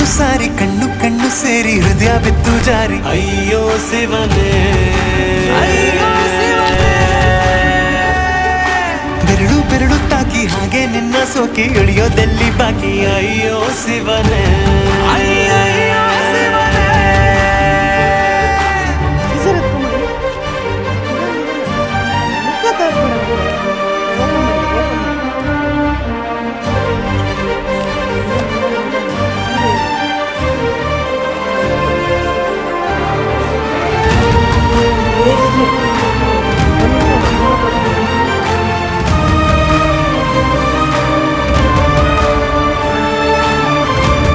ಸಾರಿ ಕಣ್ಣು ಕಣ್ಣು ಸೇರಿ ಹೃದಯ ಬಿತ್ತು ಜಾರಿ ಅಯ್ಯೋ ಶಿವನೇ ಬೆರಳು ಬೆರಳು ತಾಕಿ ಹಾಗೆ ನಿನ್ನ ಸೋಕಿ ಇಳಿಯೋದೆಲ್ಲಿ ಬಾಕಿ ಅಯ್ಯೋ ಶಿವನೇ